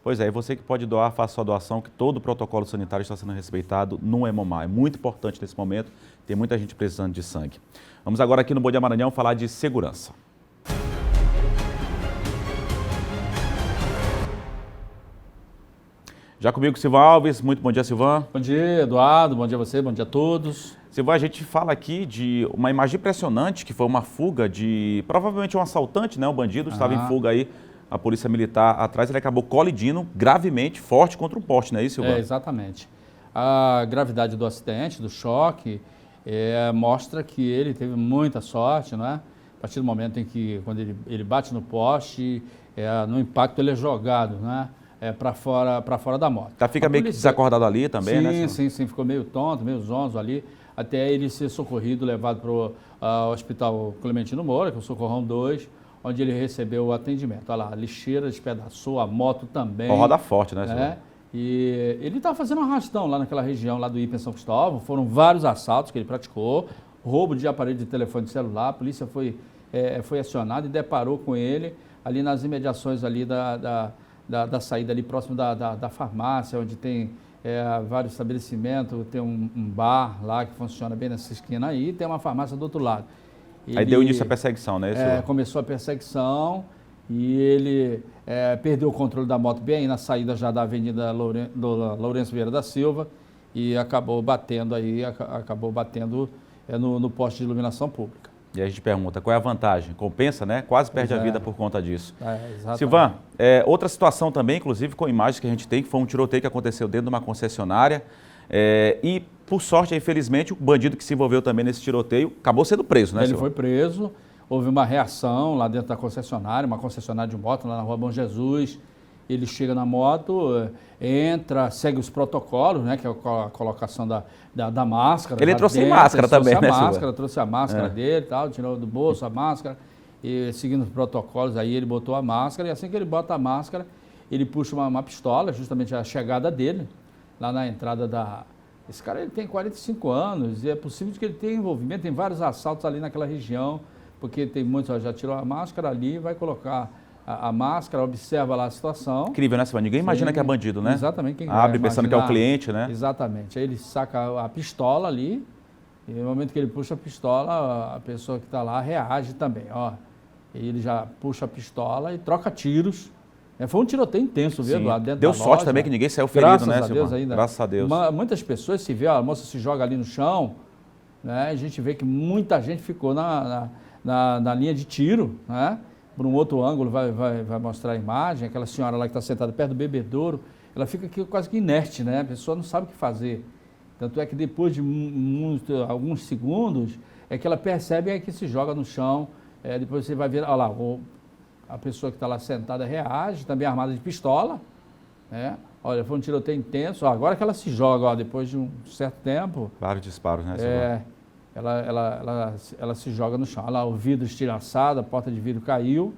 Pois é, e você que pode doar, faça sua doação, que todo o protocolo sanitário está sendo respeitado no Hemomar. É muito importante nesse momento, tem muita gente precisando de sangue. Vamos agora aqui no Bom Dia Maranhão falar de segurança. Já comigo, Silvan Alves. Muito bom dia, Silvan. Bom dia, Eduardo. Bom dia a você, bom dia a todos. Silvan, a gente fala aqui de uma imagem impressionante, que foi uma fuga de, provavelmente um assaltante, né? Um bandido estava em fuga aí, a polícia militar atrás, ele acabou colidindo gravemente, forte contra um poste, não é isso, Silvan? Exatamente. A gravidade do acidente, do choque, mostra que ele teve muita sorte, não é? A partir do momento em que, quando ele bate no poste, no impacto ele é jogado, né? Para fora da moto. Fica meio que desacordado ali também, né? Sim, ficou meio tonto, meio zonzo ali, até ele ser socorrido, levado para o Hospital Clementino Moura, que é o Socorrão 2, onde ele recebeu o atendimento. Olha lá, a lixeira despedaçou, a moto também. Roda forte, né, senhor? E ele estava fazendo um arrastão lá naquela região, lá do IPA em São Cristóvão, foram vários assaltos que ele praticou, roubo de aparelho de telefone celular, a polícia foi acionada e deparou com ele ali nas imediações ali da saída ali próximo da farmácia, onde tem vários estabelecimentos, tem um bar lá que funciona bem nessa esquina aí, e tem uma farmácia do outro lado. Aí deu início à perseguição, né? Começou a perseguição e ele perdeu o controle da moto bem na saída já da Avenida Lourenço Vieira da Silva e acabou batendo no poste de iluminação pública. E aí a gente pergunta, qual é a vantagem? Compensa, né? Quase perde a vida por conta disso. Exatamente. Silvan, outra situação também, inclusive com imagens que a gente tem, que foi um tiroteio que aconteceu dentro de uma concessionária. E, por sorte, infelizmente, o bandido que se envolveu também nesse tiroteio acabou sendo preso, né, Ele Silvan? foi preso, houve uma reação lá dentro da concessionária, uma concessionária de moto lá na Rua Bom Jesus. Ele chega na moto, entra, segue os protocolos, né, que é a colocação da máscara. Ele entrou sem máscara também, né, Silvan? Trouxe a máscara dele, tal, tirou do bolso a máscara, e seguindo os protocolos, aí ele botou a máscara, e assim que ele bota a máscara, ele puxa uma pistola, justamente a chegada dele, lá na entrada Esse cara ele tem 45 anos, e é possível que ele tenha envolvimento em vários assaltos ali naquela região, porque tem muitos, já tirou a máscara ali, vai colocar a máscara, observa lá a situação. Incrível, né, Silvan? Ninguém imagina que é bandido, né? Exatamente. Quem abre pensando que é o cliente, né? Exatamente. Aí ele saca a pistola ali, e no momento que ele puxa a pistola, a pessoa que está lá reage também, ó. E ele já puxa a pistola e troca tiros. Foi um tiroteio intenso, viu, Eduardo? Dentro Deu da sorte loja. também que ninguém saiu ferido, né, Silvan? Deus ainda. Graças a Deus. Muitas pessoas se vê, a moça se joga ali no chão, né? A gente vê que muita gente ficou na linha de tiro, né? Por um outro ângulo vai mostrar a imagem, aquela senhora lá que está sentada perto do bebedouro, ela fica aqui quase que inerte, né? A pessoa não sabe o que fazer. Tanto é que depois de alguns segundos, é que ela percebe que se joga no chão, depois você vai ver, olha lá, a pessoa que está lá sentada reage, também armada de pistola, né? Olha, foi um tiroteio intenso, agora que ela se joga, depois de um certo tempo... Vários disparos, né, Silvan? Ela se joga no chão. Olha lá, o vidro estilhaçado, a porta de vidro caiu,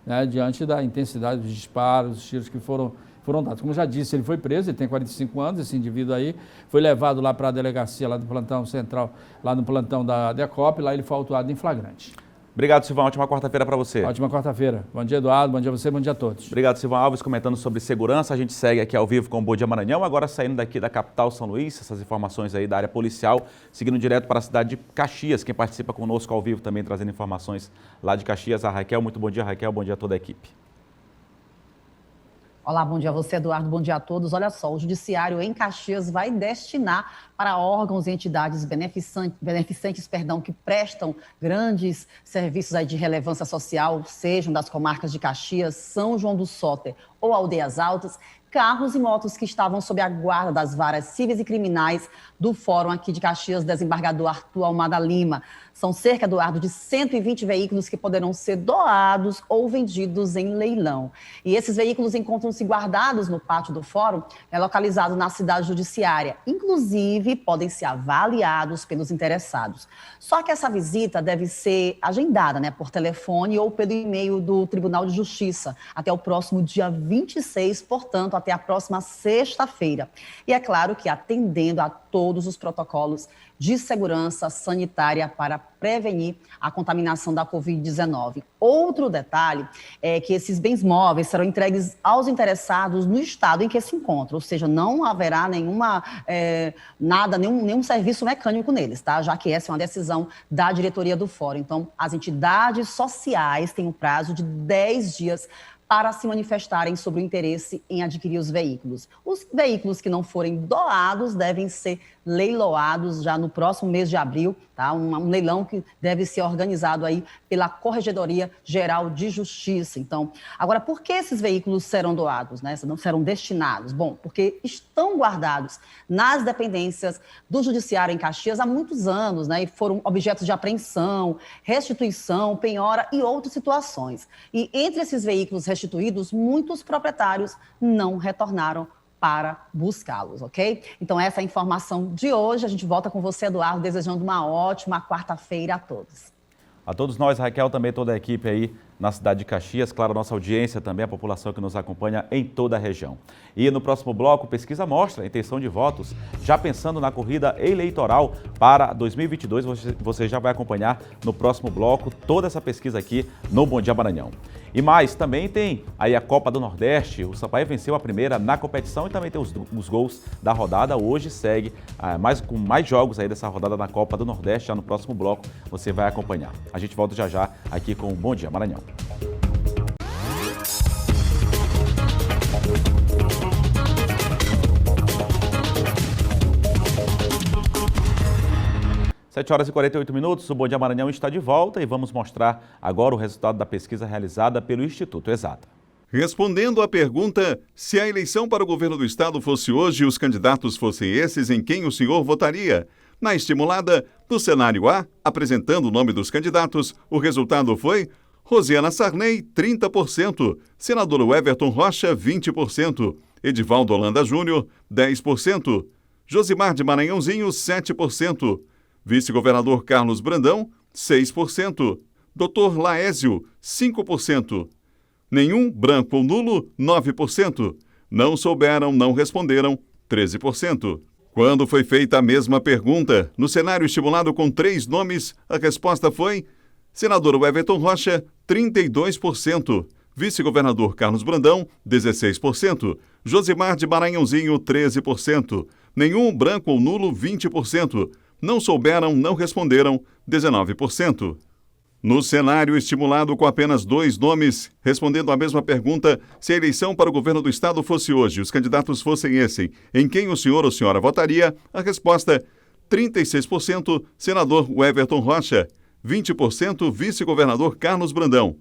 né, diante da intensidade dos disparos, os tiros que foram foram dados. Como eu já disse, ele foi preso, ele tem 45 anos, esse indivíduo aí, foi levado lá para a delegacia, lá do plantão central, lá no plantão da DECOP, lá ele foi autuado em flagrante. Obrigado, Silvão. Ótima quarta-feira para você. Ótima quarta-feira. Bom dia, Eduardo. Bom dia a você, bom dia a todos. Obrigado, Silvão Alves, comentando sobre segurança. A gente segue aqui ao vivo com o Bom Dia Maranhão, agora saindo daqui da capital São Luís, essas informações aí da área policial, seguindo direto para a cidade de Caxias. Quem participa conosco ao vivo também trazendo informações lá de Caxias, a Raquel. Muito bom dia, Raquel. Bom dia a toda a equipe. Olá, bom dia a você, Eduardo, bom dia a todos. Olha só, o Judiciário em Caxias vai destinar para órgãos e entidades beneficentes que prestam grandes serviços aí de relevância social, sejam das comarcas de Caxias, São João do Soter ou Aldeias Altas, carros e motos que estavam sob a guarda das varas cíveis e criminais do Fórum aqui de Caxias, desembargador Arthur Almada Lima. São cerca, Eduardo, de 120 veículos que poderão ser doados ou vendidos em leilão. E esses veículos encontram-se guardados no pátio do Fórum, localizado na cidade judiciária. Inclusive, podem ser avaliados pelos interessados. Só que essa visita deve ser agendada, por telefone ou pelo e-mail do Tribunal de Justiça, até o próximo dia 26, portanto, até a próxima sexta-feira. E é claro que atendendo a todos os protocolos de segurança sanitária para prevenir a contaminação da Covid-19. Outro detalhe é que esses bens móveis serão entregues aos interessados no estado em que se encontram, ou seja, não haverá nenhum serviço mecânico neles, tá? Já que essa é uma decisão da diretoria do Fórum. Então, as entidades sociais têm um prazo de 10 dias para se manifestarem sobre o interesse em adquirir os veículos. Os veículos que não forem doados devem ser leiloados já no próximo mês de abril, tá? Um leilão que deve ser organizado aí pela Corregedoria Geral de Justiça. Então, agora, por que esses veículos serão doados, não serão destinados? Bom, porque estão guardados nas dependências do Judiciário em Caxias há muitos anos, e foram objetos de apreensão, restituição, penhora e outras situações. E entre esses veículos restituídos, muitos proprietários não retornaram para buscá-los, ok? Então, essa é a informação de hoje. A gente volta com você, Eduardo, desejando uma ótima quarta-feira a todos. A todos nós, Raquel, também toda a equipe aí na cidade de Caxias, claro, a nossa audiência também, a população que nos acompanha em toda a região. E no próximo bloco, pesquisa mostra a intenção de votos, já pensando na corrida eleitoral para 2022, você já vai acompanhar no próximo bloco toda essa pesquisa aqui no Bom Dia Maranhão. E mais, também tem aí a Copa do Nordeste, o Sampaio venceu a primeira na competição e também tem os gols da rodada. Hoje segue com mais jogos aí dessa rodada na Copa do Nordeste, já no próximo bloco você vai acompanhar. A gente volta já já aqui com o Bom Dia Maranhão. Sete horas e 48 minutos, o Bom Dia Maranhão está de volta e vamos mostrar agora o resultado da pesquisa realizada pelo Instituto Exata. Respondendo à pergunta, se a eleição para o governo do estado fosse hoje e os candidatos fossem esses, em quem o senhor votaria? Na estimulada, do cenário A, apresentando o nome dos candidatos, o resultado foi Rosiana Sarney, 30%, senador Everton Rocha, 20%, Edivaldo Holanda Júnior, 10%, Josimar de Maranhãozinho, 7%, vice-governador Carlos Brandão, 6%, Dr. Laésio, 5%, nenhum, branco ou nulo, 9%, não souberam, não responderam, 13%. Quando foi feita a mesma pergunta, no cenário estimulado com 3 nomes, a resposta foi senador Everton Rocha, 32%, vice-governador Carlos Brandão, 16%, Josimar de Maranhãozinho, 13%, nenhum, branco ou nulo, 20%, não souberam, não responderam, 19%. No cenário estimulado com apenas 2 nomes, respondendo à mesma pergunta, se a eleição para o governo do estado fosse hoje, os candidatos fossem esse, em quem o senhor ou senhora votaria? A resposta, 36%, senador Everton Rocha, 20%, vice-governador Carlos Brandão,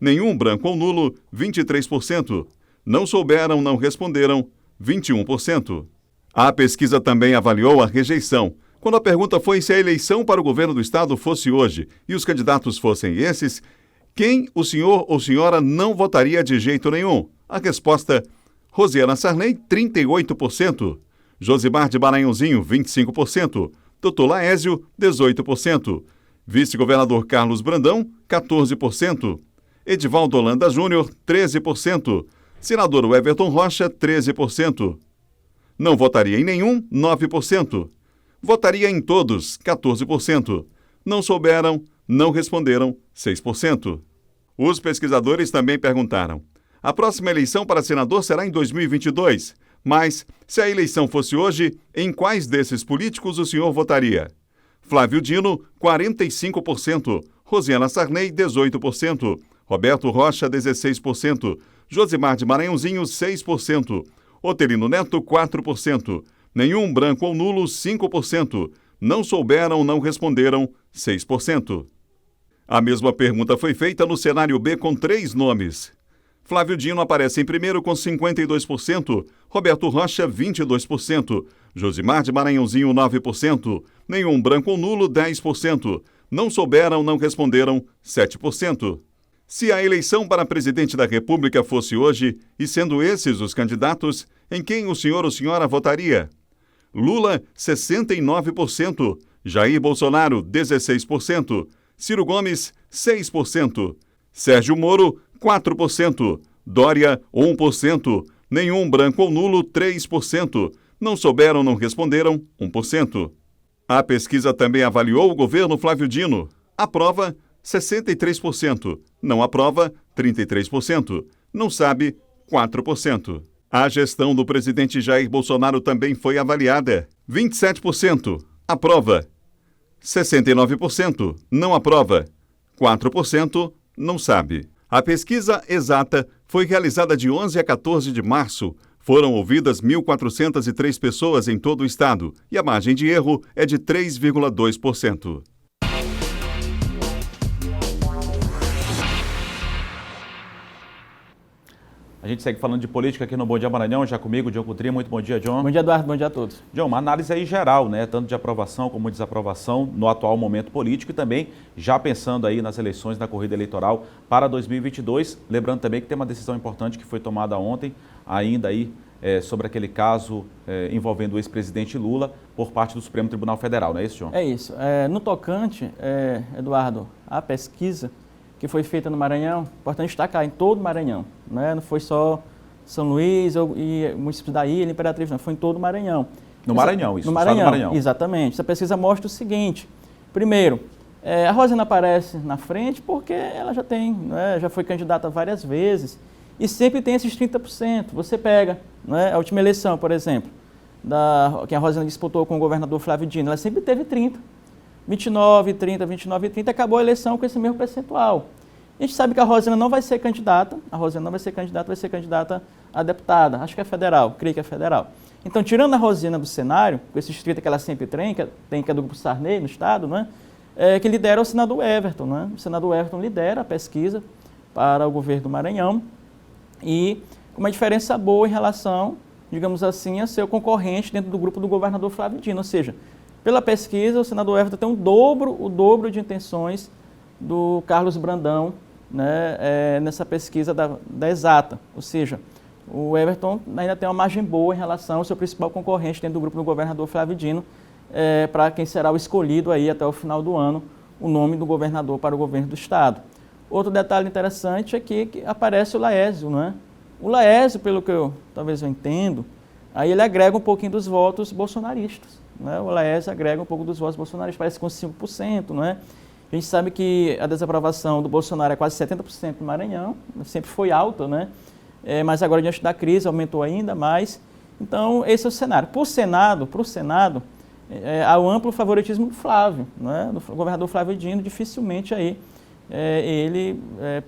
nenhum, branco ou nulo, 23%, não souberam, não responderam, 21%. A pesquisa também avaliou a rejeição. Quando a pergunta foi se a eleição para o governo do estado fosse hoje e os candidatos fossem esses, quem o senhor ou senhora não votaria de jeito nenhum? A resposta, Rosiana Sarney, 38%, Josimar de Maranhãozinho, 25%, Dr. Laésio, 18%, vice-governador Carlos Brandão, 14%, Edivaldo Holanda Júnior, 13%, Senador Everton Rocha, 13%. Não votaria em nenhum, 9%. Votaria em todos, 14%. Não souberam, não responderam, 6%. Os pesquisadores também perguntaram: a próxima eleição para senador será em 2022, mas, se a eleição fosse hoje, em quais desses políticos o senhor votaria? Flávio Dino, 45%. Rosiana Sarney, 18%. Roberto Rocha, 16%. Josimar de Maranhãozinho, 6%. Otelino Neto, 4%. Nenhum branco ou nulo, 5%. Não souberam, não responderam, 6%. A mesma pergunta foi feita no cenário B com 3 nomes. Flávio Dino aparece em primeiro com 52%, Roberto Rocha, 22%, Josimar de Maranhãozinho, 9%, nenhum branco ou nulo, 10%, não souberam, não responderam, 7%. Se a eleição para presidente da República fosse hoje, e sendo esses os candidatos, em quem o senhor ou senhora votaria? Lula, 69%, Jair Bolsonaro, 16%, Ciro Gomes, 6%, Sérgio Moro, 4%, Dória, 1%, nenhum branco ou nulo, 3%, não souberam, não responderam, 1%. A pesquisa também avaliou o governo Flávio Dino. Aprova, 63%, não aprova, 33%, não sabe, 4%. A gestão do presidente Jair Bolsonaro também foi avaliada. 27%, aprova, 69%, não aprova, 4%, não sabe. A pesquisa exata foi realizada de 11 a 14 de março. Foram ouvidas 1.403 pessoas em todo o estado e a margem de erro é de 3,2%. A gente segue falando de política aqui no Bom Dia Maranhão, já comigo, John Coutrinha. Muito bom dia, John. Bom dia, Eduardo. Bom dia a todos. John, uma análise aí geral, né? Tanto de aprovação como desaprovação no atual momento político e também já pensando aí nas eleições, na corrida eleitoral para 2022. Lembrando também que tem uma decisão importante que foi tomada ontem, ainda aí sobre aquele caso envolvendo o ex-presidente Lula por parte do Supremo Tribunal Federal, não é isso, John? É isso. No tocante, Eduardo, a pesquisa que foi feita no Maranhão, importante destacar, em todo o Maranhão, né? Não foi só São Luís e municípios da Ilha, Imperatriz, não, foi em todo o Maranhão. No Maranhão, isso, no Maranhão, exatamente. Essa pesquisa mostra o seguinte: primeiro, a Rosiana aparece na frente porque ela já tem, né, já foi candidata várias vezes e sempre tem esses 30%. Você pega, né, a última eleição, por exemplo, que a Rosiana disputou com o governador Flávio Dino, ela sempre teve 30%. 29, 30, 29 e 30, acabou a eleição com esse mesmo percentual. A gente sabe que a Rosiana não vai ser candidata, vai ser candidata a deputada, acho que é federal, creio que é federal. Então, tirando a Rosiana do cenário, com esses 30 que ela sempre tem, que é do Grupo Sarney no estado, né, que lidera o senador Everton. Né? O senador Everton lidera a pesquisa para o governo do Maranhão e com uma diferença boa em relação, digamos assim, a seu concorrente dentro do grupo do governador Flávio Dino, ou seja, pela pesquisa, o senador Everton tem o dobro de intenções do Carlos Brandão, né, nessa pesquisa da Exata. Ou seja, o Everton ainda tem uma margem boa em relação ao seu principal concorrente dentro do grupo do governador Flávio Dino, para quem será o escolhido aí até o final do ano, o nome do governador para o governo do estado. Outro detalhe interessante é que aparece o Laésio. Né? O Laésio, pelo que talvez eu entendo, aí ele agrega um pouquinho dos votos bolsonaristas. Né? O Laésio agrega um pouco dos votos bolsonaristas, parece com 5%. Não é? A gente sabe que a desaprovação do Bolsonaro é quase 70% no Maranhão, sempre foi alta, né? Mas agora, diante da crise, aumentou ainda mais. Então, esse é o cenário. Para o Senado, há um amplo favoritismo do Flávio, né? Do governador Flávio Dino, dificilmente aí ele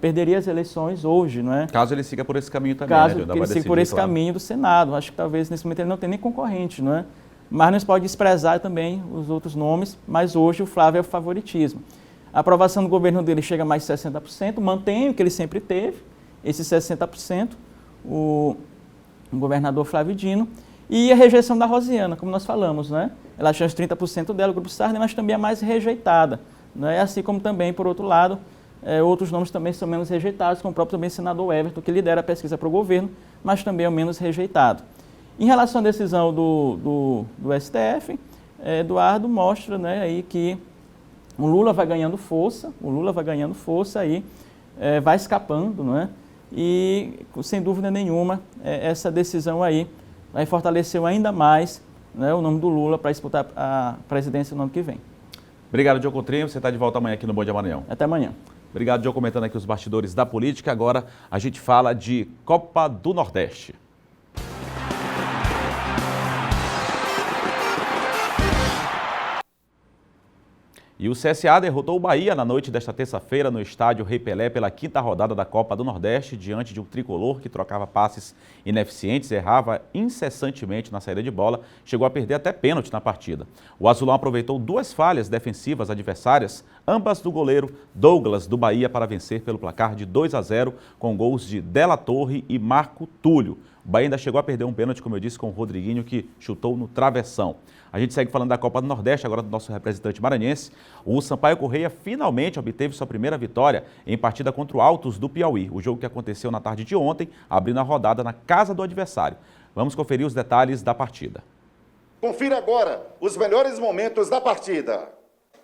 perderia as eleições hoje. Não é? Caso ele siga por esse caminho também. Caso né? ele siga por esse caminho do Senado. Acho que talvez nesse momento ele não tenha nem concorrente, não é? Mas não se pode desprezar também os outros nomes, mas hoje o Flávio é o favoritismo. A aprovação do governo dele chega a mais de 60%, mantém o que ele sempre teve, esses 60%, o governador Flávio Dino, e a rejeição da Rosiana, como nós falamos, né? Ela tinha os 30% dela, o Grupo Sarney, mas também é mais rejeitada, né? Assim como também, por outro lado, outros nomes também são menos rejeitados, como o próprio também senador Everton, que lidera a pesquisa para o governo, mas também é o menos rejeitado. Em relação à decisão do STF, Eduardo mostra, né, aí que o Lula vai ganhando força aí, vai escapando, não é? e, sem dúvida nenhuma, essa decisão aí vai fortalecer ainda mais, né, o nome do Lula para disputar a presidência no ano que vem. Obrigado, Diogo Coutrinho. Você está de volta amanhã aqui no Bom Dia Maranhão. Até amanhã. Obrigado, Diogo, comentando aqui os bastidores da política. Agora a gente fala de Copa do Nordeste. E o CSA derrotou o Bahia na noite desta terça-feira no estádio Rei Pelé pela 5ª rodada da Copa do Nordeste, diante de um tricolor que trocava passes ineficientes, errava incessantemente na saída de bola, chegou a perder até pênalti na partida. O Azulão aproveitou 2 falhas defensivas adversárias, ambas do goleiro Douglas do Bahia, para vencer pelo placar de 2-0 com gols de Della Torre e Marco Túlio. O Bahia ainda chegou a perder um pênalti, como eu disse, com o Rodriguinho, que chutou no travessão. A gente segue falando da Copa do Nordeste, agora do nosso representante maranhense. O Sampaio Corrêa finalmente obteve sua primeira vitória em partida contra o Altos do Piauí. O jogo que aconteceu na tarde de ontem, abrindo a rodada na casa do adversário. Vamos conferir os detalhes da partida. Confira agora os melhores momentos da partida.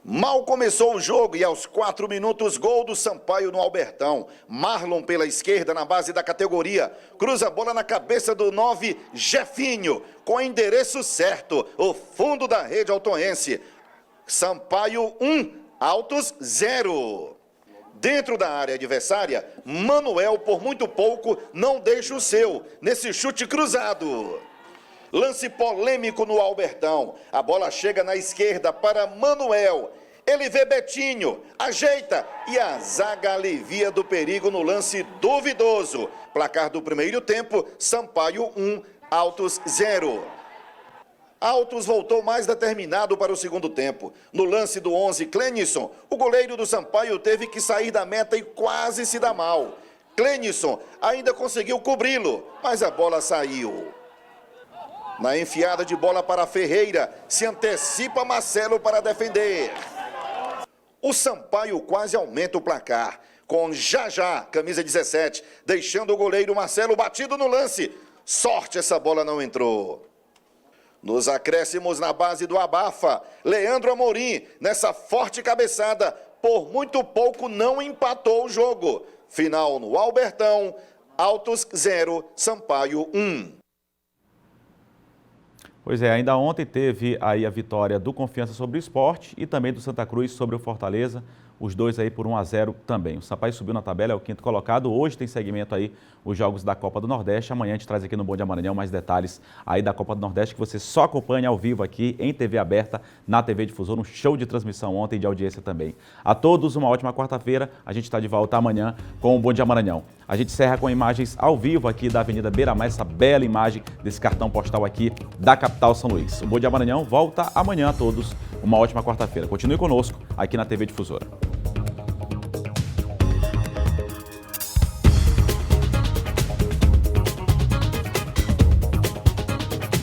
Mal começou o jogo e aos 4 minutos, gol do Sampaio no Albertão. Marlon pela esquerda na base da categoria. Cruza a bola na cabeça do 9, Jefinho, com endereço certo, o fundo da rede altoense. Sampaio 1, Altos 0. Dentro da área adversária, Manuel, por muito pouco, não deixa o seu, nesse chute cruzado. Lance polêmico no Albertão. A bola chega na esquerda para Manuel. Ele vê Betinho, ajeita e a zaga alivia do perigo no lance duvidoso. Placar do primeiro tempo, Sampaio 1, Altos 0. Altos voltou mais determinado para o segundo tempo. No lance do 11, Clenison, o goleiro do Sampaio teve que sair da meta e quase se dá mal. Clenison ainda conseguiu cobri-lo, mas a bola saiu. Na enfiada de bola para Ferreira, se antecipa Marcelo para defender. O Sampaio quase aumenta o placar, com Jajá, camisa 17, deixando o goleiro Marcelo batido no lance. Sorte, essa bola não entrou. Nos acréscimos na base do Abafa, Leandro Amorim, nessa forte cabeçada, por muito pouco não empatou o jogo. Final no Albertão, Altos 0, Sampaio 1. Pois é, ainda ontem teve aí a vitória do Confiança sobre o Sport e também do Santa Cruz sobre o Fortaleza, os dois aí por 1-0 também. O Sampaio subiu na tabela, é o 5º colocado. Hoje tem segmento aí os jogos da Copa do Nordeste. Amanhã a gente traz aqui no Bom Dia Maranhão mais detalhes aí da Copa do Nordeste, que você só acompanha ao vivo aqui em TV aberta, na TV Difusora, um show de transmissão ontem de audiência também. A todos uma ótima quarta-feira, a gente está de volta amanhã com o Bom Dia Maranhão. A gente encerra com imagens ao vivo aqui da Avenida Beira-Mar, essa bela imagem desse cartão postal aqui da capital São Luís. O Bom Dia Maranhão volta amanhã a todos. Uma ótima quarta-feira. Continue conosco aqui na TV Difusora.